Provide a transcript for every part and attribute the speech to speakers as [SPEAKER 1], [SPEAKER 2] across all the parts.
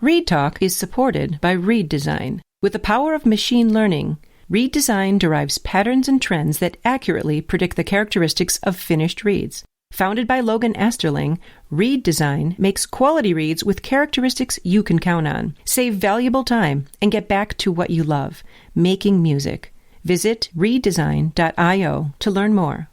[SPEAKER 1] Read Talk is supported by Read Design. With the power of machine learning, Read Design derives patterns and trends that accurately predict the characteristics of finished reads. Founded by Logan Asterling, Read Design makes quality reads with characteristics you can count on. Save valuable time and get back to what you love, making music. Visit readdesign.io to learn more.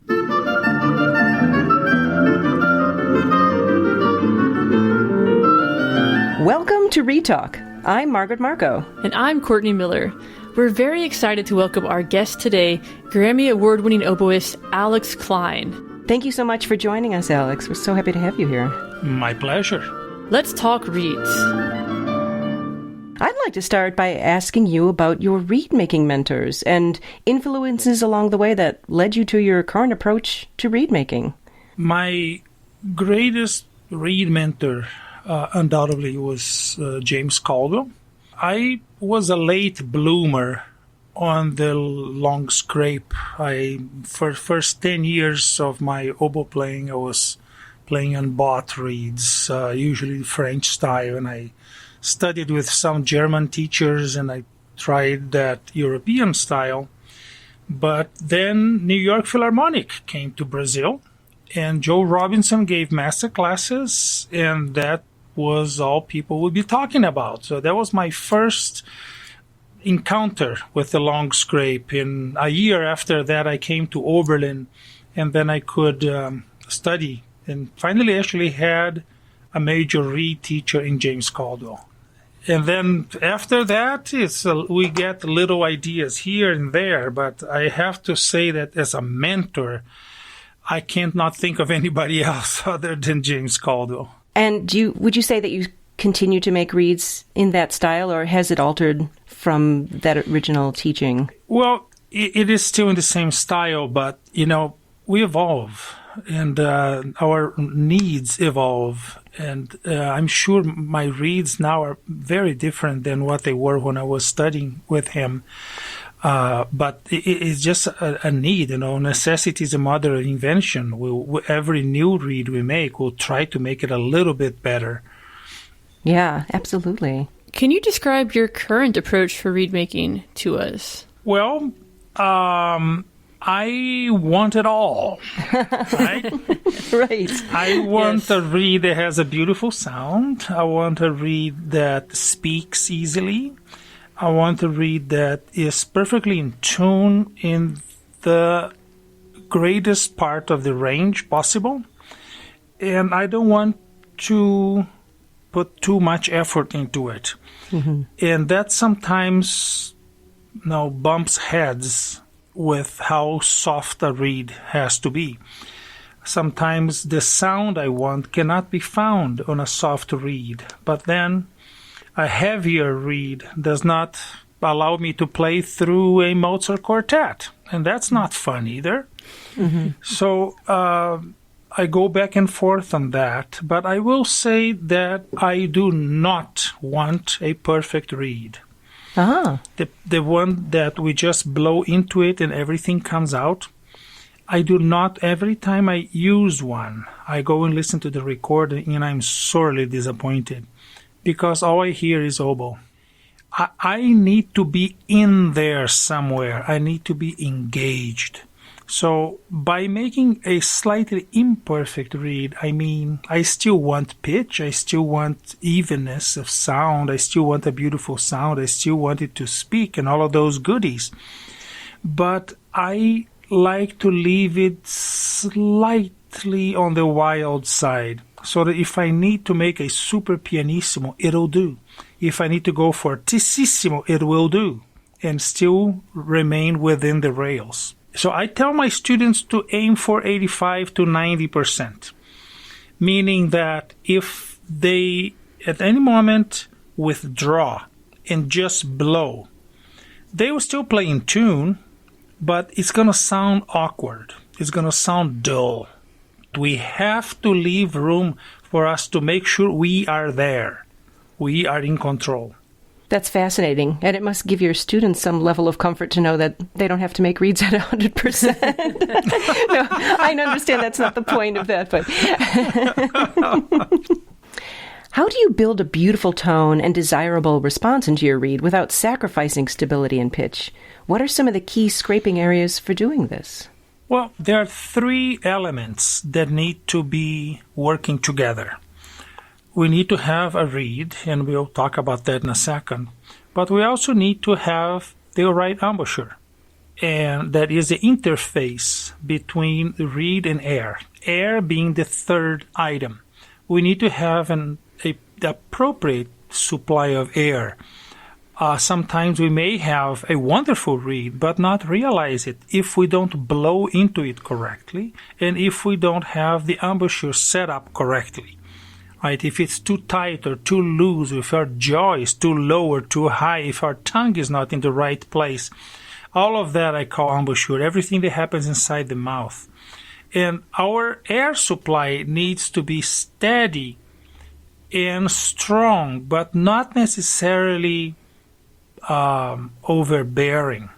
[SPEAKER 1] Welcome to Read Talk. I'm Margaret Marco.
[SPEAKER 2] And I'm Courtney Miller. We're very excited to welcome our guest today, Grammy Award-winning oboist Alex Klein.
[SPEAKER 1] Thank you so much for joining us, Alex. We're so happy to have you here.
[SPEAKER 3] My pleasure.
[SPEAKER 2] Let's talk reeds.
[SPEAKER 1] I'd like to start by asking you about your reed-making mentors and influences along the way that led you to your current approach to reed-making.
[SPEAKER 3] My greatest reed mentor undoubtedly was James Caldwell. I was a late bloomer on the long scrape. For the first 10 years of my oboe playing, I was playing on bought reeds, usually French style, and I studied with some German teachers, and I tried that European style. But then New York Philharmonic came to Brazil, and Joe Robinson gave master classes, and that was all people would be talking about. So that was my first encounter with the long scrape. And a year after that, I came to Oberlin, and then I could study, and finally actually had a major reed teacher in James Caldwell. And then after that, we get little ideas here and there, but I have to say that as a mentor, I can't not think of anybody else other than James Caldwell.
[SPEAKER 1] And would you say that you continue to make reeds in that style, or has it altered from that original teaching?
[SPEAKER 3] Well, it is still in the same style, but, we evolve, and our needs evolve. And I'm sure my reeds now are very different than what they were when I was studying with him. But it's just a need, necessity is a mother of invention. Every new reed we make, we'll try to make it a little bit better.
[SPEAKER 1] Yeah, absolutely.
[SPEAKER 2] Can you describe your current approach for reed making to us?
[SPEAKER 3] Well, I want it all, right?
[SPEAKER 1] Right.
[SPEAKER 3] I want a reed that has a beautiful sound. I want a reed that speaks easily. I want a reed that is perfectly in tune in the greatest part of the range possible. And I don't want to put too much effort into it. Mm-hmm. And that sometimes bumps heads with how soft a reed has to be. Sometimes the sound I want cannot be found on a soft reed, but then a heavier reed does not allow me to play through a Mozart quartet, and that's not fun either. Mm-hmm. So I go back and forth on that, but I will say that I do not want a perfect reed.
[SPEAKER 1] Uh-huh.
[SPEAKER 3] The one that we just blow into it and everything comes out. I do not, every time I use one, I go and listen to the recording and I'm sorely disappointed because all I hear is oboe. I need to be in there somewhere. I need to be engaged. So by making a slightly imperfect reed, I still want pitch, I still want evenness of sound, I still want a beautiful sound, I still want it to speak and all of those goodies. But I like to leave it slightly on the wild side, so that if I need to make a super pianissimo, it'll do. If I need to go for tississimo, it will do, and still remain within the rails. So I tell my students to aim for 85 to 90%, meaning that if they at any moment withdraw and just blow, they will still play in tune, but it's going to sound awkward. It's going to sound dull. We have to leave room for us to make sure we are there. We are in control.
[SPEAKER 1] That's fascinating. And it must give your students some level of comfort to know that they don't have to make reads at 100%. No, I understand that's not the point of that, but How do you build a beautiful tone and desirable response into your reed without sacrificing stability and pitch? What are some of the key scraping areas for doing this?
[SPEAKER 3] Well, there are three elements that need to be working together. We need to have a reed, and we'll talk about that in a second, but we also need to have the right embouchure, and that is the interface between the reed and air, air being the third item. We need to have the appropriate supply of air. Sometimes we may have a wonderful reed, but not realize it if we don't blow into it correctly, and if we don't have the embouchure set up correctly. Right? If it's too tight or too loose, if our jaw is too low or too high, if our tongue is not in the right place, all of that I call embouchure, everything that happens inside the mouth. And our air supply needs to be steady and strong, but not necessarily overbearing,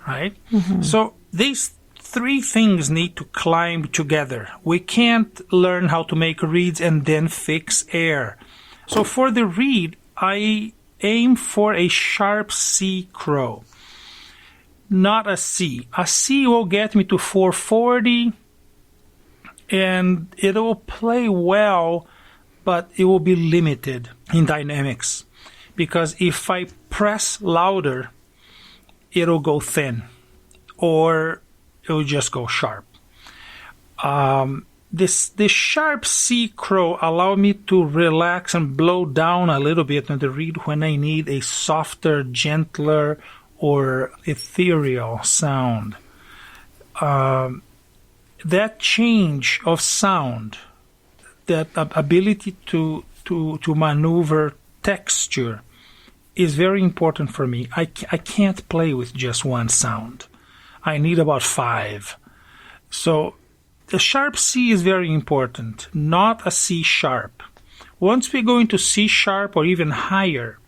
[SPEAKER 3] right? Mm-hmm. So these three things need to climb together. We can't learn how to make reeds and then fix air. So for the reed, I aim for a sharp C crow, not a C. A C will get me to 440, and it will play well, but it will be limited in dynamics. Because if I press louder, it'll go thin, or it'll just go sharp. This sharp C crow allow me to relax and blow down a little bit on the reed when I need a softer, gentler, or ethereal sound. That change of sound, that ability to maneuver texture is very important for me. I can't play with just one sound. I need about 5. So the sharp C is very important, not a C sharp. Once we go into C sharp or even higher,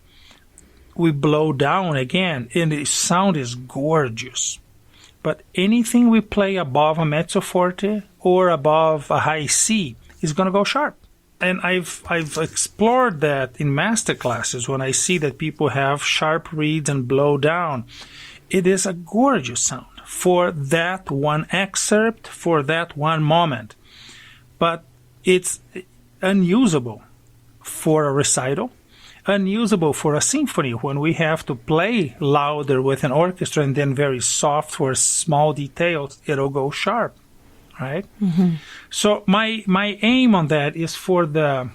[SPEAKER 3] we blow down again, and the sound is gorgeous. But anything we play above a mezzo forte or above a high C is going to go sharp. And I've explored that in master classes when I see that people have sharp reeds and blow down. It is a gorgeous sound for that one excerpt, for that one moment. But it's unusable for a recital, unusable for a symphony when we have to play louder with an orchestra and then very soft for small details. It'll go sharp. Right? Mm-hmm. So my aim on that is for the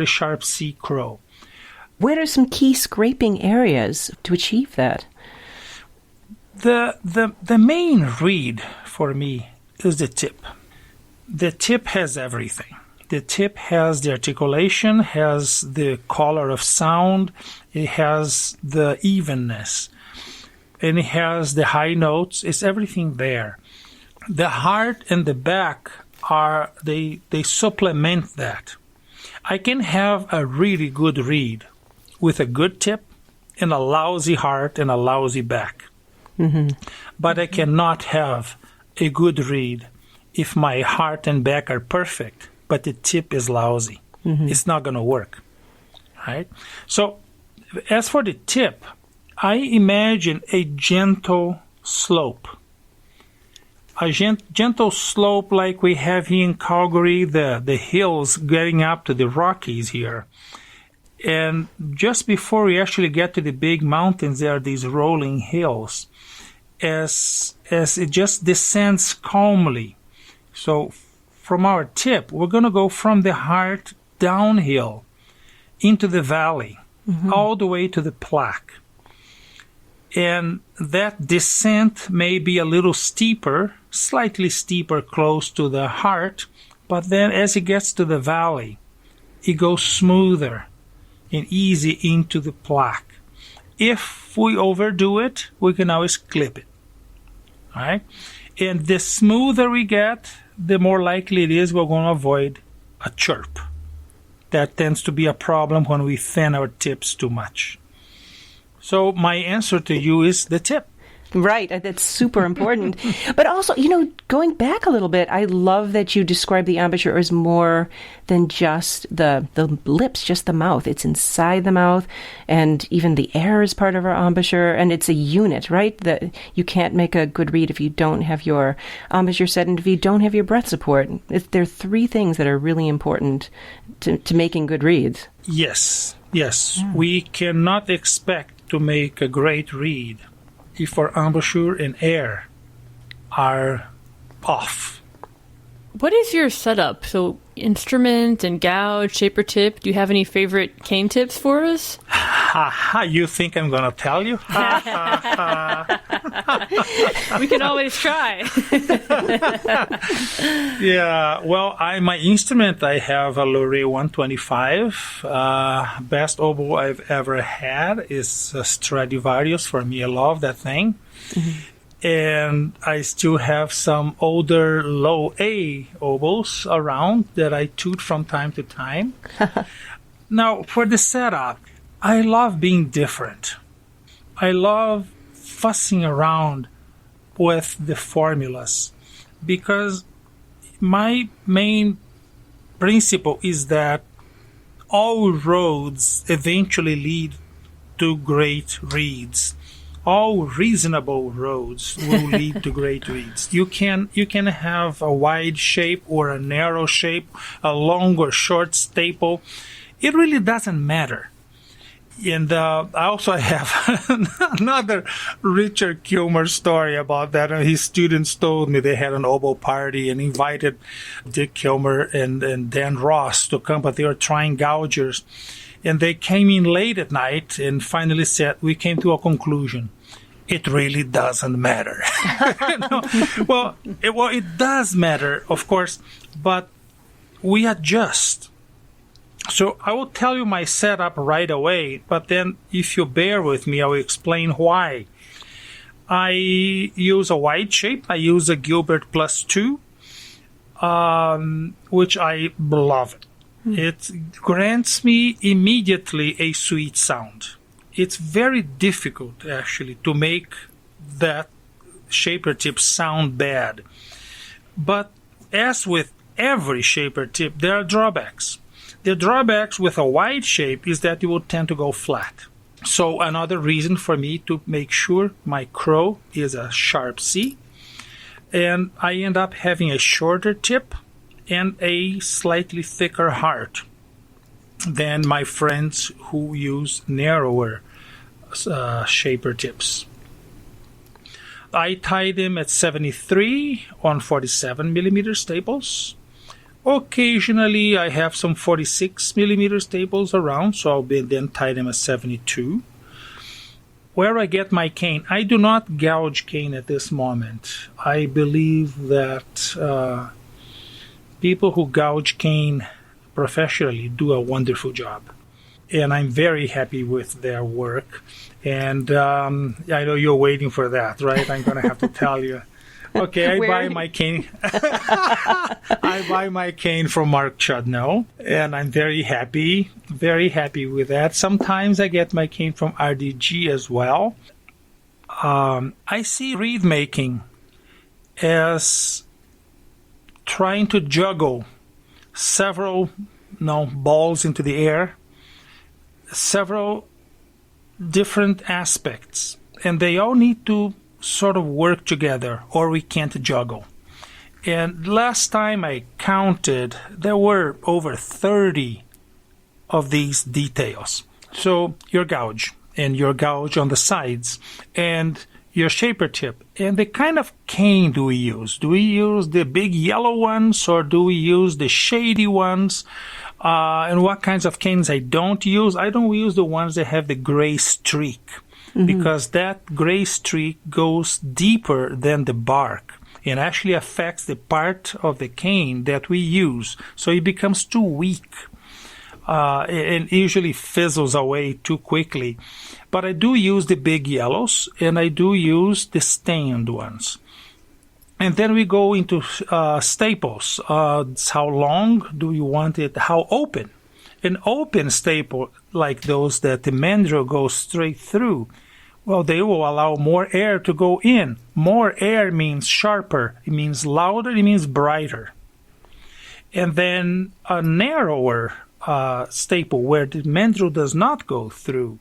[SPEAKER 3] sharp C crow.
[SPEAKER 1] What are some key scraping areas to achieve that?
[SPEAKER 3] The main reed for me is the tip. The tip has everything. The tip has the articulation, has the color of sound, it has the evenness, and it has the high notes. It's everything there. The heart and the back they supplement that. I can have a really good reed with a good tip and a lousy heart and a lousy back. Mm-hmm. But I cannot have a good reed if my heart and back are perfect, but the tip is lousy. Mm-hmm. It's not going to work. Right? So as for the tip, I imagine a gentle slope. A gentle slope like we have here in Calgary, the hills getting up to the Rockies here. And just before we actually get to the big mountains, there are these rolling hills. As it just descends calmly. So from our tip, we're going to go from the heart downhill into the valley, mm-hmm. all the way to the plaque. And that descent may be a little steeper, slightly steeper close to the heart, but then as it gets to the valley, it goes smoother and easy into the plaque. If we overdo it, we can always clip it. All right? And the smoother we get, the more likely it is we're going to avoid a chirp. That tends to be a problem when we thin our tips too much. So my answer to you is the tip.
[SPEAKER 1] Right. That's super important. But also, going back a little bit, I love that you describe the embouchure as more than just the lips, just the mouth. It's inside the mouth, and even the air is part of our embouchure, and it's a unit, right? That you can't make a good read if you don't have your embouchure set and if you don't have your breath support. There are three things that are really important to making good reads.
[SPEAKER 3] Yes. We cannot expect to make a great read if our embouchure and air are off.
[SPEAKER 2] What is your setup? So instrument and gouge, shaper tip. Do you have any favorite cane tips for us?
[SPEAKER 3] You think I'm going to tell you?
[SPEAKER 2] We can always try.
[SPEAKER 3] Yeah, well, my instrument, I have a Lurie 125. Best oboe I've ever had is a Stradivarius. For me, I love that thing. Mm-hmm. And I still have some older low A oboes around that I toot from time to time. Now, for the setup, I love being different. I love fussing around with the formulas because my main principle is that all roads eventually lead to great reads. All reasonable roads will lead to great reads. You can have a wide shape or a narrow shape, a long or short staple. It really doesn't matter. And I also have another Richard Kilmer story about that. His students told me they had an oboe party and invited Dick Kilmer and Dan Ross to come, but they were trying gougers. And they came in late at night and finally said, we came to a conclusion. It really doesn't matter. Well, it does matter, of course, but we adjust. So I will tell you my setup right away, but then if you bear with me, I will explain why. I use a wide shape. I use a Gilbert Plus 2, which I love. It grants me immediately a sweet sound. It's very difficult, actually, to make that shaper tip sound bad. But as with every shaper tip, there are drawbacks. The drawbacks with a wide shape is that you will tend to go flat. So another reason for me to make sure my crow is a sharp C, and I end up having a shorter tip and a slightly thicker heart than my friends who use narrower shaper tips. I tie them at 73 on 47 millimeter staples. Occasionally I have some 46 millimeter staples around, so I'll then tie them at 72. Where I get my cane, I do not gouge cane at this moment. I believe that people who gouge cane professionally do a wonderful job. And I'm very happy with their work. And I know you're waiting for that, right? I'm going to have to tell you. Okay, I buy my cane. I buy my cane from Mark Chudnow, and I'm very happy with that. Sometimes I get my cane from RDG as well. I see reed making as trying to juggle several balls into the air, several different aspects, and they all need to sort of work together or we can't juggle. And last time I counted, there were over 30 of these details. So your gouge and your gouge on the sides and your shaper tip. And the kind of cane do we use? Do we use the big yellow ones or do we use the shady ones? And what kinds of canes I don't use? I don't use the ones that have the gray streak, because that gray streak goes deeper than the bark and actually affects the part of the cane that we use. So it becomes too weak and usually fizzles away too quickly. But I do use the big yellows and I do use the stained ones. And then we go into staples. How long do you want it? How open? An open staple like those that the mandrel goes straight through Well, they will allow more air to go in. More air means sharper, it means louder, it means brighter. And then a narrower staple where the mandrel does not go through